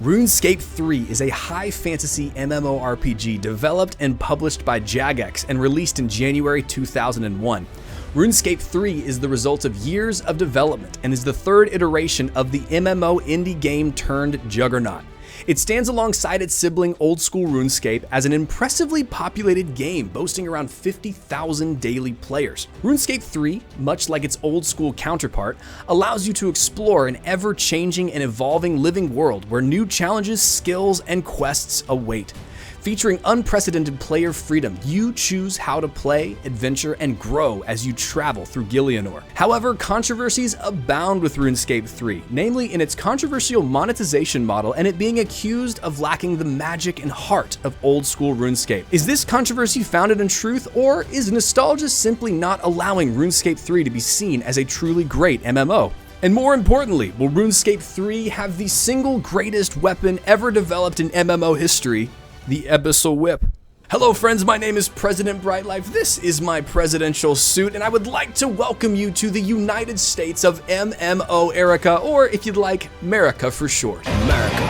Runescape 3 is a high fantasy MMORPG developed and published by Jagex and released in January 2001. Runescape 3 is the result of years of development and is the third iteration of the MMO indie game turned juggernaut. It stands alongside its sibling Old School Runescape as an impressively populated game boasting around 50,000 daily players. Runescape 3, much like its Old School counterpart, allows you to explore an ever-changing and evolving living world where new challenges, skills, and quests await. Featuring unprecedented player freedom, you choose how to play, adventure, and grow as you travel through Gillianor. However, controversies abound with RuneScape 3, namely in its controversial monetization model and it being accused of lacking the magic and heart of Old School RuneScape. Is this controversy founded in truth, or is nostalgia simply not allowing RuneScape 3 to be seen as a truly great MMO? And more importantly, will RuneScape 3 have the single greatest weapon ever developed in MMO history? The Abyssal Whip. Hello friends, my name is President Brightlife. This is my presidential suit, and I would like to welcome you to the United States of MMO Erica, or if you'd like, America for short. America.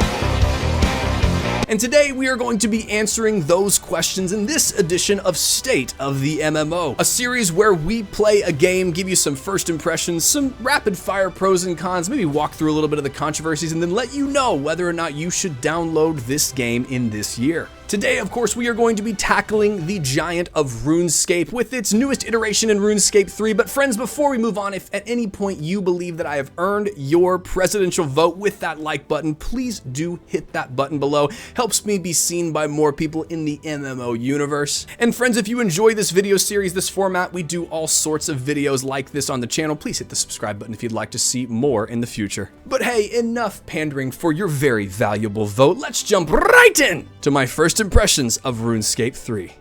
And today we are going to be answering those questions in this edition of State of the MMO, a series where we play a game, give you some first impressions, some rapid fire pros and cons, maybe walk through a little bit of the controversies, and then let you know whether or not you should download this game in this year. Today, of course, we are going to be tackling the giant of RuneScape with its newest iteration in RuneScape 3. But friends, before we move on, if at any point you believe that I have earned your presidential vote with that like button, please do hit that button below. Helps me be seen by more people in the MMO universe. And friends, if you enjoy this video series, this format, we do all sorts of videos like this on the channel. Please hit the subscribe button if you'd like to see more in the future. But hey, enough pandering for your very valuable vote. Let's jump right in to my first impressions of RuneScape 3.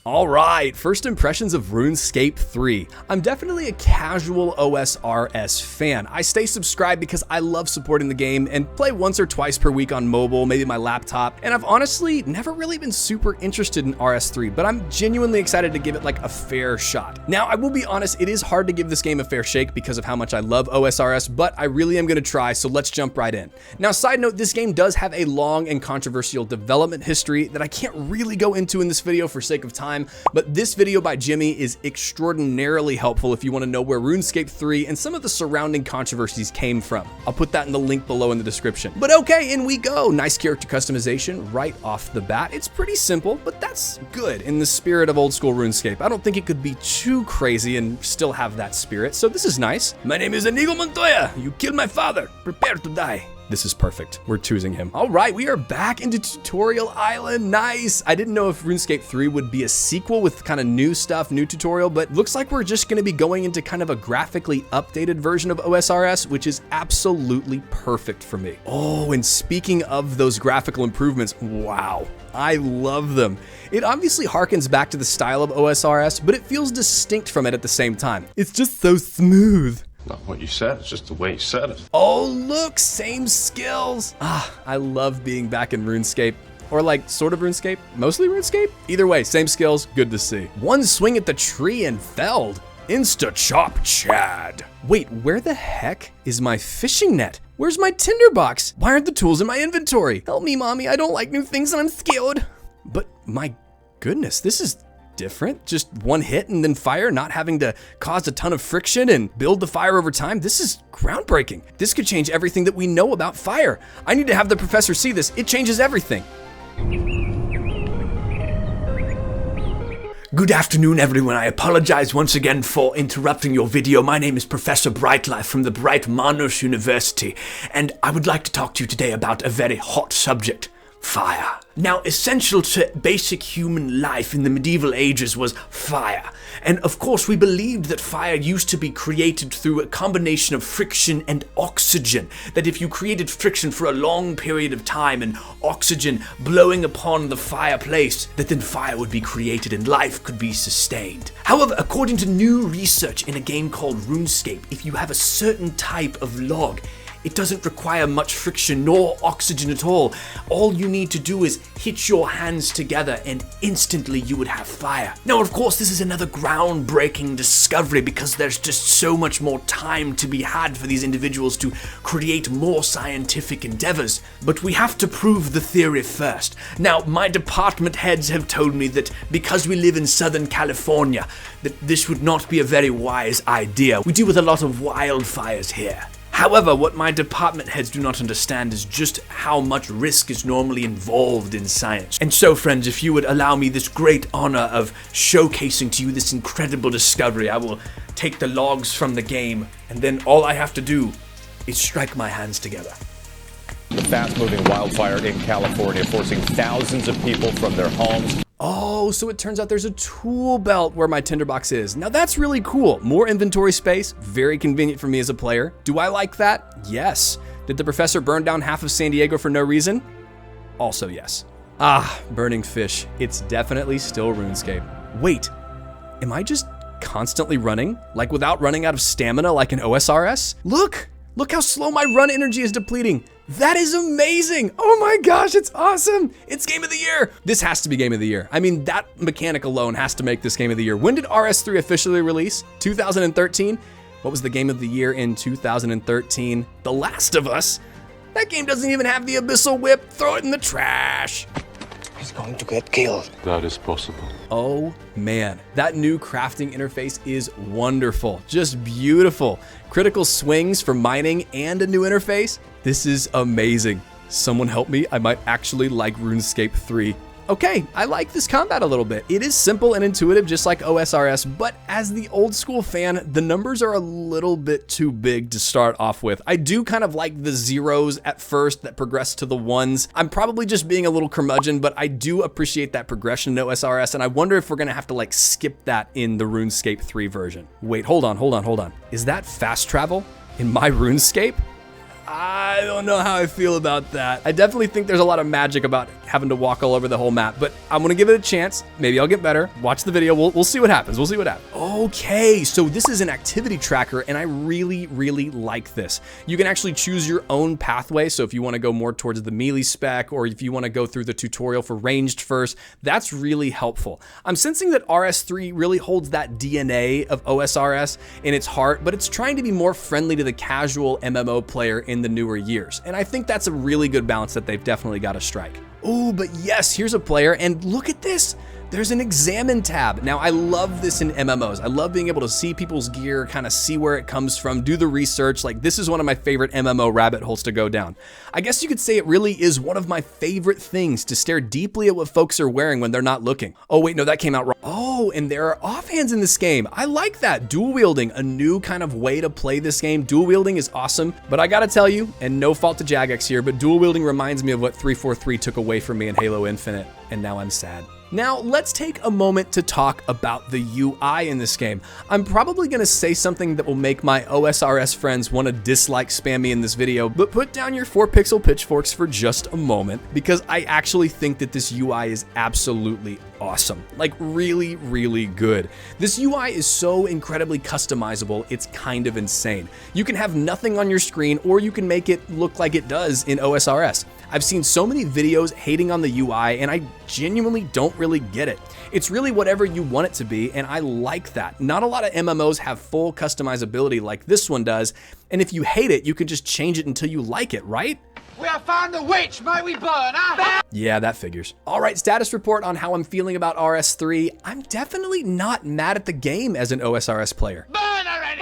Alright, first impressions of RuneScape 3. I'm definitely a casual OSRS fan. I stay subscribed because I love supporting the game and play once or twice per week on mobile, maybe my laptop, and I've honestly never really been super interested in RS3, but I'm genuinely excited to give it like a fair shot. Now, I will be honest, it is hard to give this game a fair shake because of how much I love OSRS, but I really am going to try, so let's jump right in. Now, side note, this game does have a long and controversial development history that I can't really go into in this video for sake of time, but this video by Jimmy is extraordinarily helpful if you want to know where RuneScape 3 and some of the surrounding controversies came from. I'll put that in the link below in the description. But okay, in we go. Nice character customization right off the bat. It's pretty simple, but that's good in the spirit of Old School RuneScape. I don't think it could be too crazy and still have that spirit, so this is nice. My name is Inigo Montoya. You killed my father. Prepare to die. This is perfect. We're choosing him. All right, we are back into Tutorial Island. Nice. I didn't know if RuneScape 3 would be a sequel with kind of new stuff, new tutorial, but looks like we're just going to be going into kind of a graphically updated version of OSRS, which is absolutely perfect for me. Oh, and speaking of those graphical improvements, wow, I love them. It obviously harkens back to the style of OSRS, but it feels distinct from it at the same time. It's just so smooth. Not what you said, it's just the way you said it. Oh, look, same skills. I love being back in RuneScape. Or like, sort of RuneScape, mostly RuneScape? Either way, same skills, good to see. One swing at the tree and felled. Insta-chop Chad. Wait, where the heck is my fishing net? Where's my tinderbox? Why aren't the tools in my inventory? Help me, mommy, I don't like new things and I'm scared. But my goodness, this is different. Just one hit and then fire, not having to cause a ton of friction and build the fire over time. This is groundbreaking. This could change everything that we know about fire. I need to have the professor see this. It changes everything. Good afternoon, everyone. I apologize once again for interrupting your video. My name is Professor Brightlife from the Bright Manos University, and I would like to talk to you today about a very hot subject: fire. Now, essential to basic human life in the medieval ages was fire. And of course, we believed that fire used to be created through a combination of friction and oxygen. That if you created friction for a long period of time and oxygen blowing upon the fireplace, that then fire would be created and life could be sustained. However, according to new research in a game called RuneScape, if you have a certain type of log, It doesn't require much friction nor oxygen at all. All you need to do is hit your hands together and instantly you would have fire. Now, of course, this is another groundbreaking discovery because there's just so much more time to be had for these individuals to create more scientific endeavors. But we have to prove the theory first. Now, my department heads have told me that because we live in Southern California, that this would not be a very wise idea. We deal with a lot of wildfires here. However, what my department heads do not understand is just how much risk is normally involved in science. And so, friends, if you would allow me this great honor of showcasing to you this incredible discovery, I will take the logs from the game, and then all I have to do is strike my hands together. The fast-moving wildfire in California forcing thousands of people from their homes. Oh, so it turns out there's a tool belt where my tinderbox is. Now that's really cool. More inventory space, very convenient for me as a player. Do I like that? Yes. Did the professor burn down half of San Diego for no reason? Also yes. Ah, burning fish. It's definitely still RuneScape. Wait, am I just constantly running? Like without running out of stamina like an OSRS? Look how slow my run energy is depleting. That is amazing. Oh my gosh, it's awesome. It's game of the year. This has to be game of the year. I mean, that mechanic alone has to make this game of the year. When did RS3 officially release? 2013? What was the game of the year in 2013? The Last of Us? That game doesn't even have the Abyssal Whip. Throw it in the trash. He's going to get killed. That is possible. Oh man, that new crafting interface is wonderful, just beautiful. Critical swings for mining and a new interface. This is amazing. Someone help me, I might actually like RuneScape 3. Okay, I like this combat a little bit. It is simple and intuitive just like OSRS, but as the old school fan, the numbers are a little bit too big to start off with. I do kind of like the zeros at first that progress to the ones. I'm probably just being a little curmudgeon, but I do appreciate that progression in OSRS, and I wonder if we're gonna have to like skip that in the RuneScape 3 version. Wait, hold on. Is that fast travel in my RuneScape? I don't know how I feel about that. I definitely think there's a lot of magic about having to walk all over the whole map, but I'm gonna give it a chance. Maybe I'll get better. Watch the video. We'll see what happens. Okay, so this is an activity tracker, and I really like this. You can actually choose your own pathway. So if you want to go more towards the melee spec, or if you want to go through the tutorial for ranged first, that's really helpful. I'm sensing that RS3 really holds that DNA of OSRS in its heart, but it's trying to be more friendly to the casual MMO player in the newer years. And I think that's a really good balance that they've definitely got to strike. Oh, but yes, here's a player, and look at this. There's an examine tab. Now, I love this in MMOs. I love being able to see people's gear, kind of see where it comes from, do the research. Like, this is one of my favorite MMO rabbit holes to go down. I guess you could say it really is one of my favorite things, to stare deeply at what folks are wearing when they're not looking. Oh, wait, no, that came out wrong. Oh, and there are offhands in this game. I like that. Dual wielding, a new kind of way to play this game. Dual wielding is awesome, but I gotta tell you, and no fault to Jagex here, but dual wielding reminds me of what 343 took away from me in Halo Infinite, and now I'm sad. Now, let's take a moment to talk about the UI in this game. I'm probably gonna say something that will make my OSRS friends wanna dislike spam me in this video, but put down your 4-pixel pitchforks for just a moment, because I actually think that this UI is absolutely awesome. Like, really good. This UI is so incredibly customizable, it's kind of insane. You can have nothing on your screen, or you can make it look like it does in OSRS. I've seen so many videos hating on the UI, and I genuinely don't really get it. It's really whatever you want it to be, and I like that. Not a lot of MMOs have full customizability like this one does, and if you hate it, you can just change it until you like it, right? We have found the witch, may we burn her? Yeah, that figures. All right, status report on how I'm feeling about RS3. I'm definitely not mad at the game as an OSRS player. Burn already!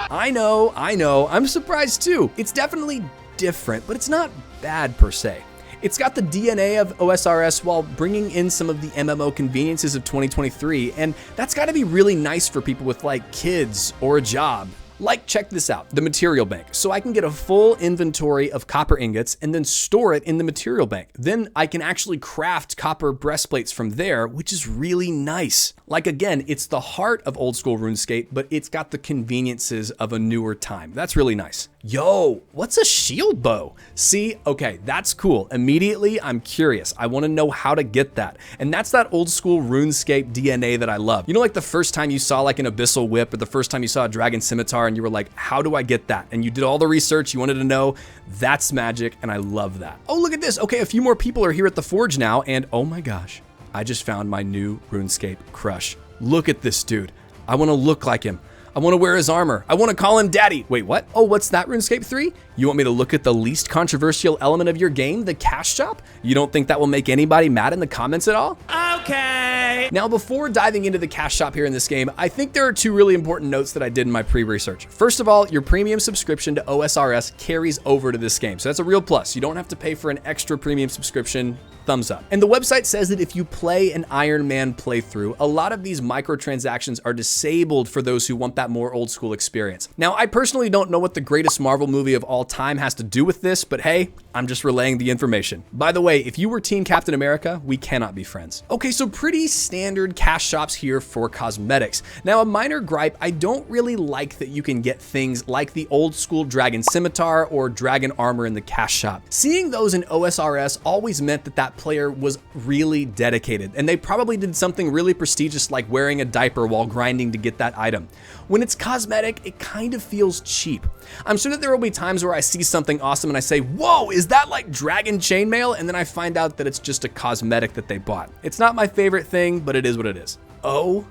I know, I'm surprised too. It's definitely different, but it's not bad per se. It's got the DNA of OSRS while bringing in some of the MMO conveniences of 2023, and that's gotta be really nice for people with like kids or a job. Like, check this out, the material bank. So I can get a full inventory of copper ingots and then store it in the material bank. Then I can actually craft copper breastplates from there, which is really nice. Like, again, it's the heart of old school RuneScape, but it's got the conveniences of a newer time. That's really nice. Yo, what's a shield bow? See, okay, that's cool. Immediately, I'm curious. I want to know how to get that. And that's that old school RuneScape DNA that I love. You know, like the first time you saw like an abyssal whip, or the first time you saw a dragon scimitar and you were like, how do I get that? And you did all the research, you wanted to know. That's magic, and I love that. Oh, look at this. Okay, a few more people are here at the forge now, and oh my gosh, I just found my new RuneScape crush. Look at this dude. I want to look like him. I want to wear his armor. I want to call him daddy. Wait, what? Oh, what's that, RuneScape 3? You want me to look at the least controversial element of your game, the cash shop? You don't think that will make anybody mad in the comments at all? Okay. Now, before diving into the cash shop here in this game, I think there are two really important notes that I did in my pre-research. First of all, your premium subscription to OSRS carries over to this game, so that's a real plus. You don't have to pay for an extra premium subscription. Thumbs up. And the website says that if you play an Iron Man playthrough, a lot of these microtransactions are disabled for those who want that more old school experience. Now, I personally don't know what the greatest Marvel movie of all time has to do with this, but hey, I'm just relaying the information. By the way, if you were Team Captain America, we cannot be friends. Okay, so pretty standard cash shops here for cosmetics. Now, a minor gripe, I don't really like that you can get things like the old school dragon scimitar or dragon armor in the cash shop. Seeing those in OSRS always meant that that player was really dedicated, and they probably did something really prestigious like wearing a diaper while grinding to get that item. When it's cosmetic, it kind of feels cheap. I'm sure that there will be times where I see something awesome and I say, whoa, is that like dragon chainmail? And then I find out that it's just a cosmetic that they bought. It's not my favorite thing, but it is what it is. Oh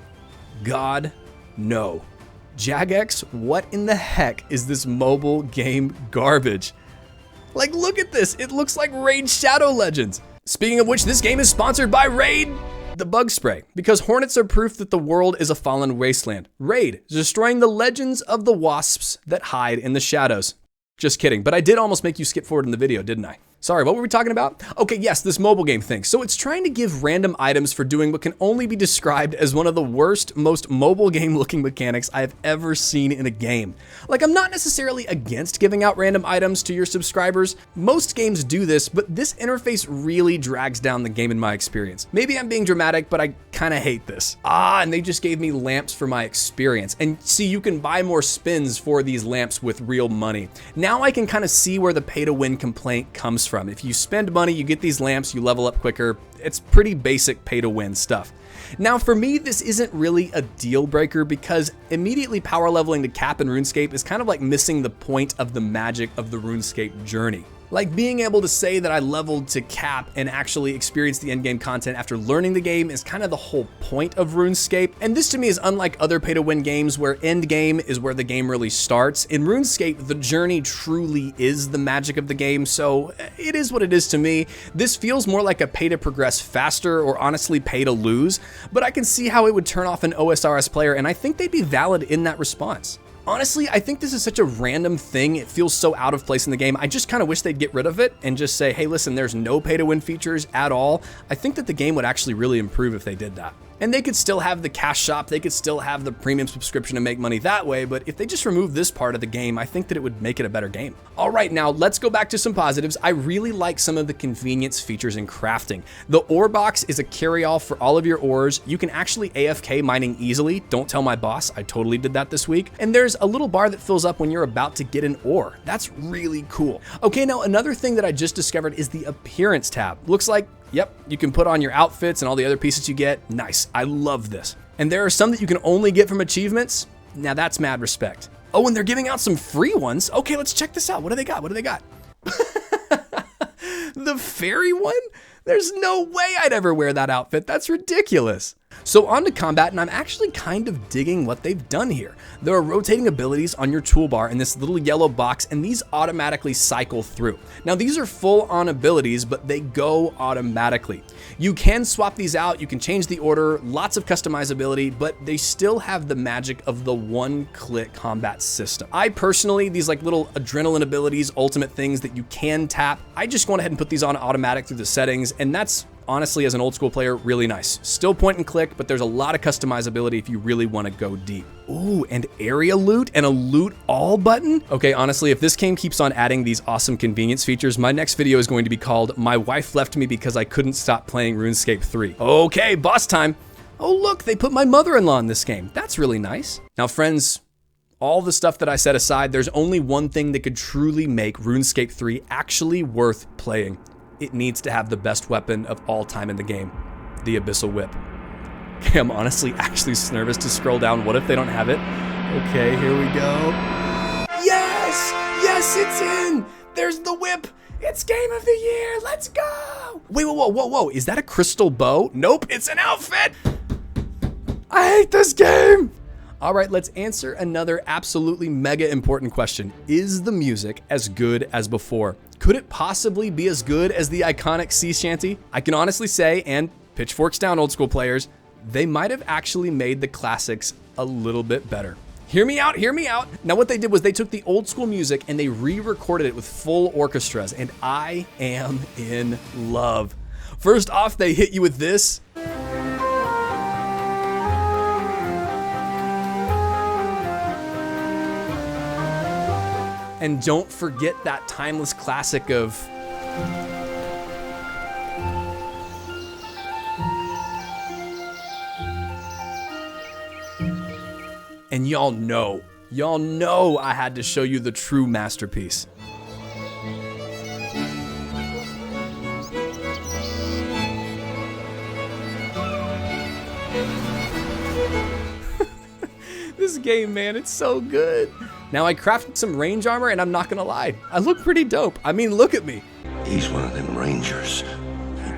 God, no. Jagex, what in the heck is this mobile game garbage? Like, look at this. It looks like Raid Shadow Legends. Speaking of which, this game is sponsored by Raid the Bug Spray, because hornets are proof that the world is a fallen wasteland. Raid, destroying the legends of the wasps that hide in the shadows. Just kidding, but I did almost make you skip forward in the video, didn't I? Sorry, what were we talking about? Okay, yes, this mobile game thing. So it's trying to give random items for doing what can only be described as one of the worst, most mobile game looking mechanics I have ever seen in a game. Like, I'm not necessarily against giving out random items to your subscribers. Most games do this, but this interface really drags down the game in my experience. Maybe I'm being dramatic, but I kind of hate this. And they just gave me lamps for my experience. And see, you can buy more spins for these lamps with real money. Now I can kind of see where the pay-to-win complaint comes from. If you spend money, you get these lamps, you level up quicker. It's pretty basic pay-to-win stuff. Now, for me, this isn't really a deal breaker because immediately power leveling to cap in RuneScape is kind of like missing the point of the magic of the RuneScape journey. Like, being able to say that I leveled to cap and actually experience the endgame content after learning the game is kind of the whole point of RuneScape. And this to me is unlike other pay-to-win games where endgame is where the game really starts. In RuneScape, the journey truly is the magic of the game, so it is what it is to me. This feels more like a pay to progress faster, or honestly pay to lose, but I can see how it would turn off an OSRS player, and I think they'd be valid in that response. Honestly, I think this is such a random thing. It feels so out of place in the game. I just kind of wish they'd get rid of it and just say, hey, listen, there's no pay to win features at all. I think that the game would actually really improve if they did that. And they could still have the cash shop, they could still have the premium subscription and make money that way, but if they just remove this part of the game, I think that it would make it a better game. All right, now let's go back to some positives. I really like some of the convenience features in crafting. The ore box is a carry-all for all of your ores. You can actually AFK mining easily. Don't tell my boss, I totally did that this week. And there's a little bar that fills up when you're about to get an ore. That's really cool. Okay, now another thing that I just discovered is the appearance tab. Looks like, yep, you can put on your outfits and all the other pieces you get. Nice, I love this. And there are some that you can only get from achievements. Now that's mad respect. Oh, and they're giving out some free ones. Okay, let's check this out. What do they got? What do they got? The fairy one? There's no way I'd ever wear that outfit. That's ridiculous. So on to combat, and I'm actually kind of digging what they've done here. There are rotating abilities on your toolbar in this little yellow box, and these automatically cycle through. Now these are full-on abilities, but they go automatically. You can swap these out, you can change the order, lots of customizability, but they still have the magic of the one-click combat system. I personally, these like little adrenaline abilities, ultimate things that you can tap, I just went ahead and put these on automatic through the settings, and that's honestly, as an old school player, really nice. Still point and click, but there's a lot of customizability if you really want to go deep. Ooh, and area loot and a loot all button? Okay, honestly, if this game keeps on adding these awesome convenience features, my next video is going to be called My Wife Left Me Because I Couldn't Stop Playing RuneScape 3. Okay, boss time. Oh look, they put my mother-in-law in this game. That's really nice. Now friends, All the stuff that I said aside, there's only one thing that could truly make RuneScape 3 actually worth playing. It needs to have the best weapon of all time in the game, the Abyssal Whip. Okay, I'm honestly actually nervous to scroll down. What if they don't have it? Okay, here we go. Yes! Yes, it's in! There's the whip! It's game of the year! Let's go! Wait, whoa. Is that a crystal bow? Nope, it's an outfit! I hate this game! All right, let's answer another absolutely mega important question. Is the music as good as before? Could it possibly be as good as the iconic sea shanty? I can honestly say, and pitchforks down, old school players, they might have actually made the classics a little bit better. Hear me out, hear me out. Now what they did was they took the old school music and they re-recorded it with full orchestras, and I am in love. First off, they hit you with this. And don't forget that timeless classic of and y'all know I had to show you the true masterpiece. This game, man, it's so good. Now I crafted some range armor and I'm not gonna lie, I look pretty dope. I mean, look at me. He's one of them rangers.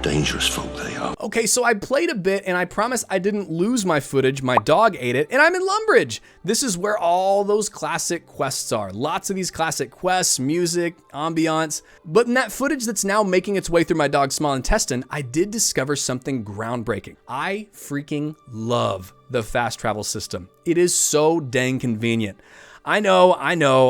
Dangerous folk they are. Okay, so I played a bit and I promise I didn't lose my footage. My dog ate it and I'm in Lumbridge. This is where all those classic quests are. Lots of these classic quests, music, ambiance. But in that footage that's now making its way through my dog's small intestine, I did discover something groundbreaking. I freaking love the fast travel system. It is so dang convenient. I know,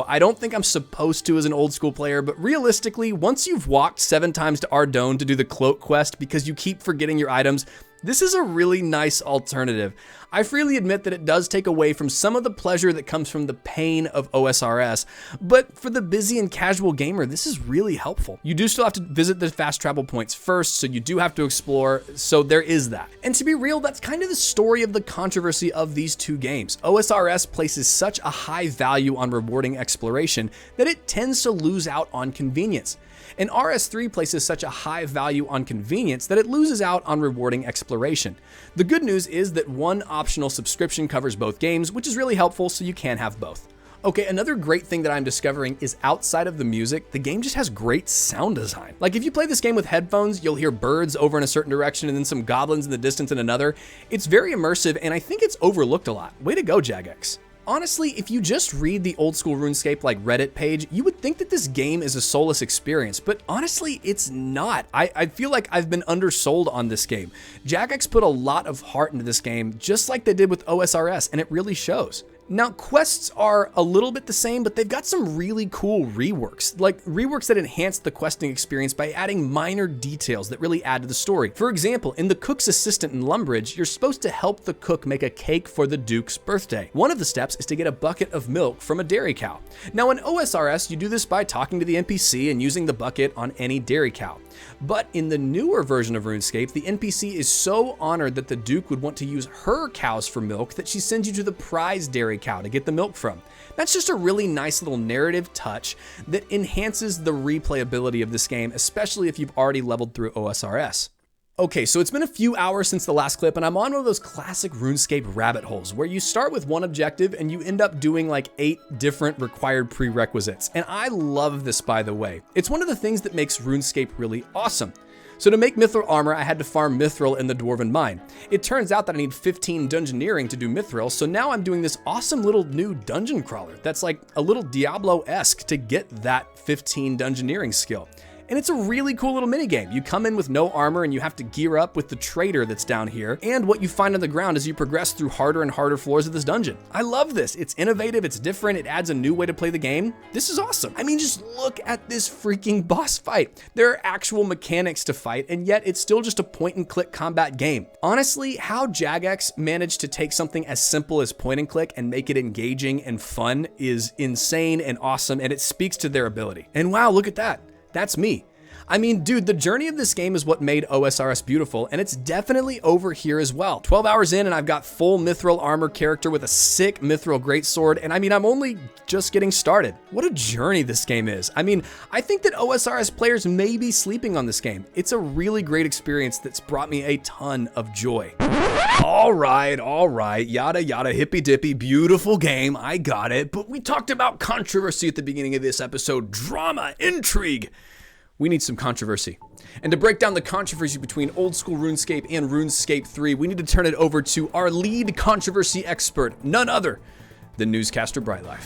I don't think I'm supposed to as an old school player, but realistically, once you've walked 7 times to Ardone to do the cloak quest because you keep forgetting your items, this is a really nice alternative. I freely admit that it does take away from some of the pleasure that comes from the pain of OSRS, but for the busy and casual gamer, this is really helpful. You do still have to visit the fast travel points first, so you do have to explore, so there is that. And to be real, that's kind of the story of the controversy of these two games. OSRS places such a high value on rewarding exploration that it tends to lose out on convenience. And RS3 places such a high value on convenience that it loses out on rewarding exploration. The good news is that one optional subscription covers both games, which is really helpful, so you can have both. Okay, another great thing that I'm discovering is outside of the music, the game just has great sound design. Like if you play this game with headphones, you'll hear birds over in a certain direction and then some goblins in the distance in another. It's very immersive and I think it's overlooked a lot. Way to go, Jagex. Honestly, if you just read the old school RuneScape like Reddit page, you would think that this game is a soulless experience, but honestly, it's not. I feel like I've been undersold on this game. Jagex put a lot of heart into this game, just like they did with OSRS, and it really shows. Now, quests are a little bit the same, but they've got some really cool reworks, like reworks that enhance the questing experience by adding minor details that really add to the story. For example, in the cook's assistant in Lumbridge, you're supposed to help the cook make a cake for the Duke's birthday. One of the steps is to get a bucket of milk from a dairy cow. Now, in OSRS, you do this by talking to the NPC and using the bucket on any dairy cow. But in the newer version of RuneScape, the NPC is so honored that the Duke would want to use her cows for milk that she sends you to the prize dairy cow to get the milk from. That's just a really nice little narrative touch that enhances the replayability of this game, especially if you've already leveled through OSRS. Okay, so it's been a few hours since the last clip and I'm on one of those classic RuneScape rabbit holes where you start with one objective and you end up doing like 8 different required prerequisites. And I love this, by the way. It's one of the things that makes RuneScape really awesome. So to make mithril armor, I had to farm mithril in the Dwarven Mine. It turns out that I need 15 dungeoneering to do mithril, so now I'm doing this awesome little new dungeon crawler that's like a little Diablo-esque to get that 15 dungeoneering skill. And it's a really cool little minigame. You come in with no armor and you have to gear up with the trader that's down here and what you find on the ground as you progress through harder and harder floors of this dungeon. I love this. It's innovative, it's different, it adds a new way to play the game. This is awesome. I mean, just look at this freaking boss fight. There are actual mechanics to fight, and yet it's still just a point and click combat game. Honestly, how Jagex managed to take something as simple as point and click and make it engaging and fun is insane and awesome, and it speaks to their ability. And wow, look at that. That's me. I mean, dude, the journey of this game is what made OSRS beautiful, and it's definitely over here as well. 12 hours in and I've got full mithril armor character with a sick mithril greatsword, and I mean, I'm only just getting started. What a journey this game is. I mean, I think that OSRS players may be sleeping on this game. It's a really great experience that's brought me a ton of joy. All right, yada yada, hippy dippy, beautiful game, I got it, but we talked about controversy at the beginning of this episode, drama, intrigue. We need some controversy. And to break down the controversy between old school RuneScape and RuneScape 3, we need to turn it over to our lead controversy expert, none other than newscaster Brightlife.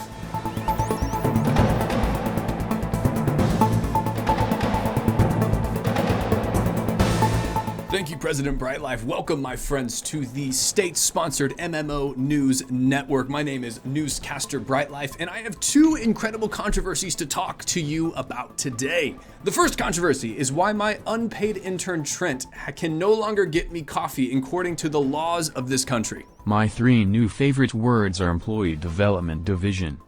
Thank you, President Brightlife. Welcome, my friends, to the state-sponsored MMO News Network. My name is Newscaster Brightlife, and I have two incredible controversies to talk to you about today. The first controversy is why my unpaid intern Trent can no longer get me coffee according to the laws of this country. My three new favorite words are Employee Development Division.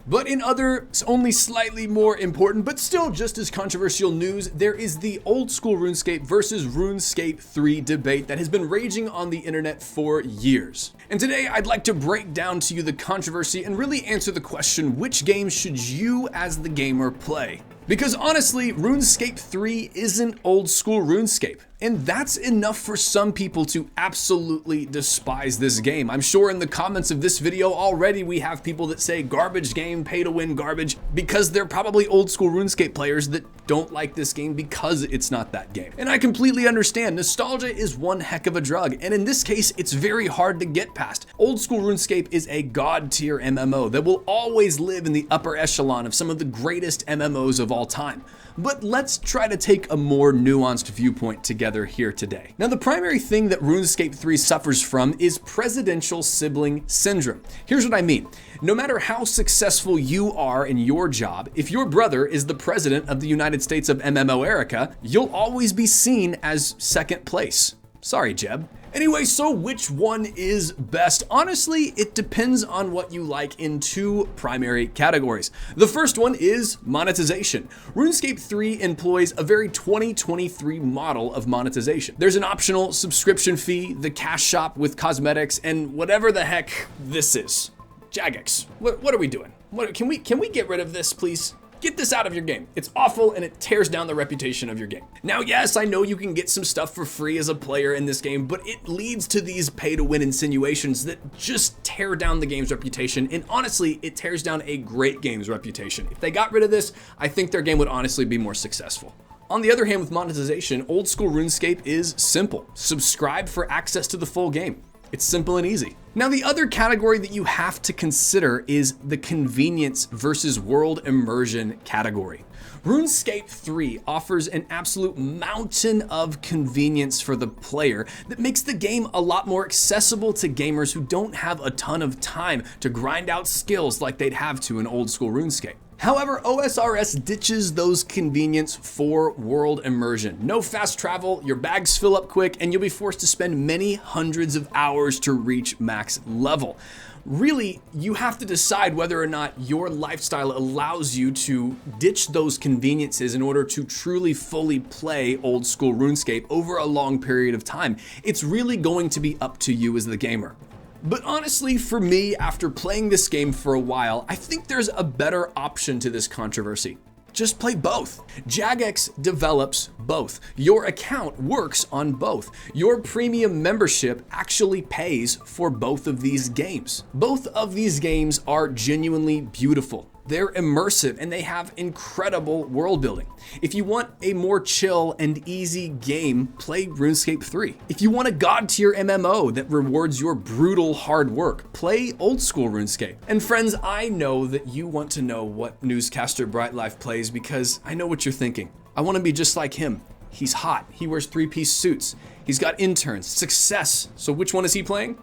But in other, only slightly more important, but still just as controversial news, there is the old school RuneScape versus RuneScape 3 debate that has been raging on the internet for years. And today I'd like to break down to you the controversy and really answer the question, which game should you as the gamer play? Because honestly, RuneScape 3 isn't old school RuneScape. And that's enough for some people to absolutely despise this game. I'm sure in the comments of this video already we have people that say garbage game, pay to win garbage, because they're probably old school RuneScape players that don't like this game because it's not that game. And I completely understand, nostalgia is one heck of a drug, and in this case it's very hard to get past. Old school RuneScape is a god tier MMO that will always live in the upper echelon of some of the greatest MMOs of all time. But let's try to take a more nuanced viewpoint together here today. Now, the primary thing that RuneScape 3 suffers from is presidential sibling syndrome. Here's what I mean. No matter how successful you are in your job, if your brother is the president of the United States of MMOerica, you'll always be seen as second place. Sorry, Jeb. Anyway, so which one is best? Honestly, it depends on what you like in two primary categories. The first one is monetization. RuneScape 3 employs a very 2023 model of monetization. There's an optional subscription fee, the cash shop with cosmetics, and whatever the heck this is. Jagex, what are we doing? Can we get rid of this, please? Get this out of your game. It's awful and it tears down the reputation of your game. Now, yes, I know you can get some stuff for free as a player in this game, but it leads to these pay to win insinuations that just tear down the game's reputation. And honestly, it tears down a great game's reputation. If they got rid of this, I think their game would honestly be more successful. On the other hand, with monetization, old school RuneScape is simple. Subscribe for access to the full game. It's simple and easy. Now, the other category that you have to consider is the convenience versus world immersion category. RuneScape 3 offers an absolute mountain of convenience for the player that makes the game a lot more accessible to gamers who don't have a ton of time to grind out skills like they'd have to in old school RuneScape. However, OSRS ditches those convenience for world immersion. No fast travel, your bags fill up quick, and you'll be forced to spend many hundreds of hours to reach max level. Really, you have to decide whether or not your lifestyle allows you to ditch those conveniences in order to truly fully play old school RuneScape over a long period of time. It's really going to be up to you as the gamer. But honestly, for me, after playing this game for a while, I think there's a better option to this controversy. Just play both. Jagex develops both. Your account works on both. Your premium membership actually pays for both of these games. Both of these games are genuinely beautiful. They're immersive and they have incredible world building. If you want a more chill and easy game, play RuneScape 3. If you want a god tier MMO that rewards your brutal hard work, play old school RuneScape. And friends, I know that you want to know what newscaster Brightlife plays because I know what you're thinking. I want to be just like him. He's hot. He wears three-piece suits. He's got interns, success. So which one is he playing?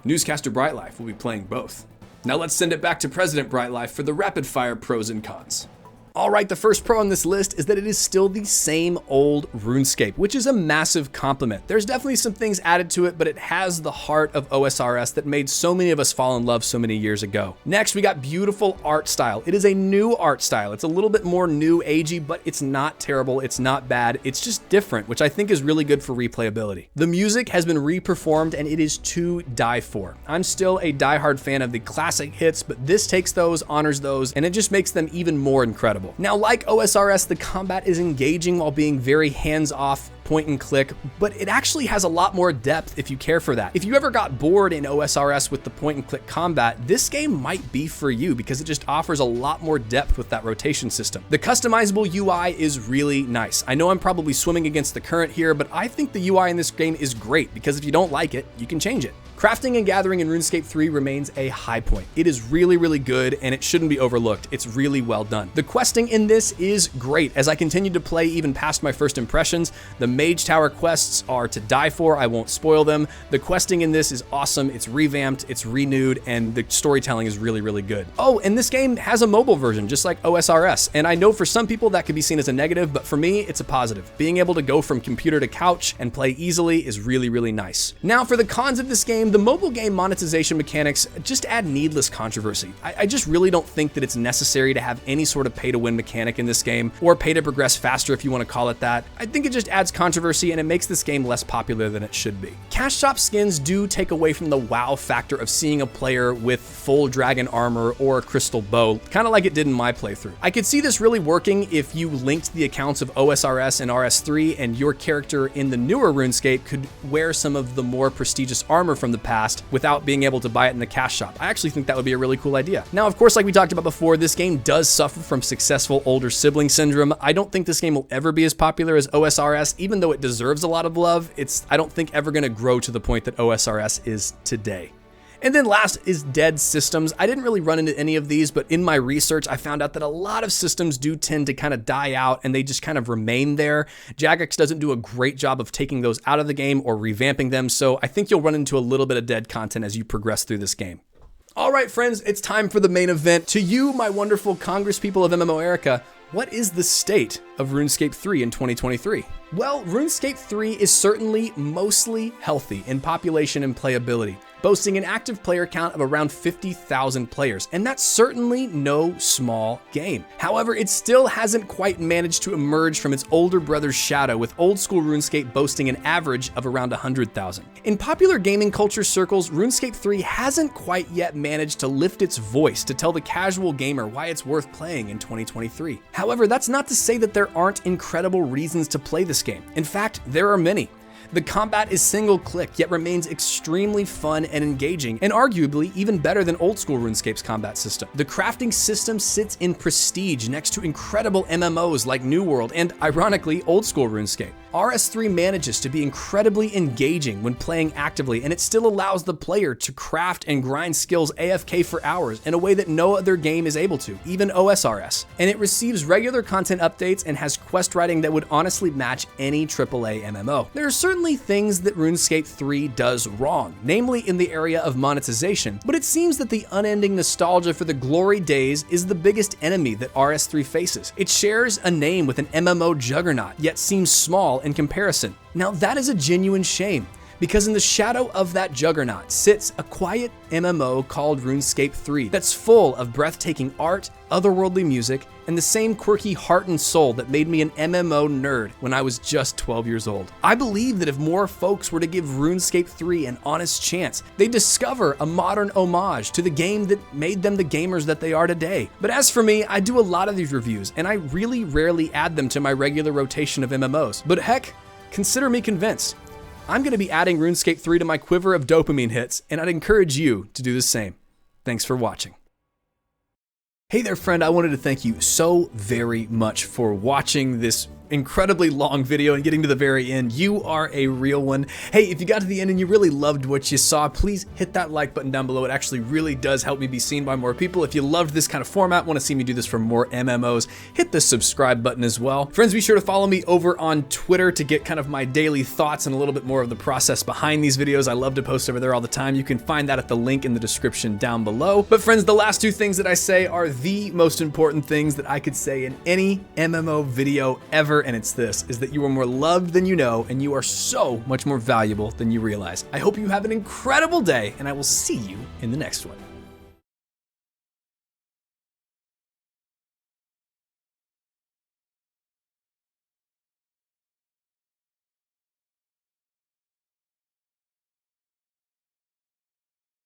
Newscaster Brightlife will be playing both. Now let's send it back to President Brightlife for the rapid fire pros and cons. Alright, the first pro on this list is that it is still the same old RuneScape, which is a massive compliment. There's definitely some things added to it, but it has the heart of OSRS that made so many of us fall in love so many years ago. Next, we got beautiful art style. It is a new art style. It's a little bit more new agey, but it's not terrible, it's not bad, it's just different, which I think is really good for replayability. The music has been re-performed and it is to die for. I'm still a diehard fan of the classic hits, but this takes those, honors those, and it just makes them even more incredible. Now, like OSRS, the combat is engaging while being very hands-off, point and click, but it actually has a lot more depth if you care for that. If you ever got bored in OSRS with the point and click combat, this game might be for you because it just offers a lot more depth with that rotation system. The customizable UI is really nice. I know I'm probably swimming against the current here, but I think the UI in this game is great because if you don't like it, you can change it. Crafting and gathering in RuneScape 3 remains a high point. It is really, really good and it shouldn't be overlooked. It's really well done. The questing in this is great. As I continue to play even past my first impressions, the Mage Tower quests are to die for. I won't spoil them. The questing in this is awesome. It's revamped, it's renewed, and the storytelling is really, really good. Oh, and this game has a mobile version, just like OSRS. And I know for some people that could be seen as a negative, but for me, it's a positive. Being able to go from computer to couch and play easily is really, really nice. Now for the cons of this game, the mobile game monetization mechanics just add needless controversy. I just really don't think that it's necessary to have any sort of pay-to-win mechanic in this game, or pay to progress faster if you want to call it that. I think it just adds controversy and it makes this game less popular than it should be. Cash shop skins do take away from the wow factor of seeing a player with full dragon armor or a crystal bow, kind of like it did in my playthrough. I could see this really working if you linked the accounts of OSRS and RS3 and your character in the newer RuneScape could wear some of the more prestigious armor from the past without being able to buy it in the cash shop. I actually think that would be a really cool idea. Now, of course, like we talked about before, this game does suffer from successful older sibling syndrome. I don't think this game will ever be as popular as OSRS, even though it deserves a lot of love. It's, I don't think, ever going to grow to the point that OSRS is today. And then last is dead systems. I didn't really run into any of these, but in my research, I found out that a lot of systems do tend to kind of die out and they just kind of remain there. Jagex doesn't do a great job of taking those out of the game or revamping them, so I think you'll run into a little bit of dead content as you progress through this game. All right, friends, it's time for the main event. To you, my wonderful Congress people of MMOerica, what is the state of RuneScape 3 in 2023? Well, RuneScape 3 is certainly mostly healthy in population and playability, boasting an active player count of around 50,000 players, and that's certainly no small game. However, it still hasn't quite managed to emerge from its older brother's shadow, with old school RuneScape boasting an average of around 100,000. In popular gaming culture circles, RuneScape 3 hasn't quite yet managed to lift its voice to tell the casual gamer why it's worth playing in 2023. However, that's not to say that there aren't incredible reasons to play this game. In fact, there are many. The combat is single click, yet remains extremely fun and engaging, and arguably even better than old school RuneScape's combat system. The crafting system sits in prestige next to incredible MMOs like New World and, ironically, old school RuneScape. RS3 manages to be incredibly engaging when playing actively, and it still allows the player to craft and grind skills AFK for hours in a way that no other game is able to, even OSRS. And it receives regular content updates and has quest writing that would honestly match any AAA MMO. There are certainly things that RuneScape 3 does wrong, namely in the area of monetization, but it seems that the unending nostalgia for the glory days is the biggest enemy that RS3 faces. It shares a name with an MMO juggernaut, yet seems small in comparison. Now that is a genuine shame, because in the shadow of that juggernaut sits a quiet MMO called RuneScape 3 that's full of breathtaking art, otherworldly music, and the same quirky heart and soul that made me an MMO nerd when I was just 12 years old. I believe that if more folks were to give RuneScape 3 an honest chance, they'd discover a modern homage to the game that made them the gamers that they are today. But as for me, I do a lot of these reviews, and I really rarely add them to my regular rotation of MMOs. But heck, consider me convinced. I'm going to be adding RuneScape 3 to my quiver of dopamine hits, and I'd encourage you to do the same. Thanks for watching. Hey there, friend. I wanted to thank you so very much for watching this incredibly long video and getting to the very end. You are a real one. Hey, if you got to the end and you really loved what you saw, please hit that like button down below. It actually really does help me be seen by more people. If you loved this kind of format, want to see me do this for more MMOs, hit the subscribe button as well. Friends, be sure to follow me over on Twitter to get kind of my daily thoughts and a little bit more of the process behind these videos. I love to post over there all the time. You can find that at the link in the description down below. But friends, the last two things that I say are the most important things that I could say in any MMO video ever, and it's this, is that you are more loved than you know, and you are so much more valuable than you realize. I hope you have an incredible day, and I will see you in the next one.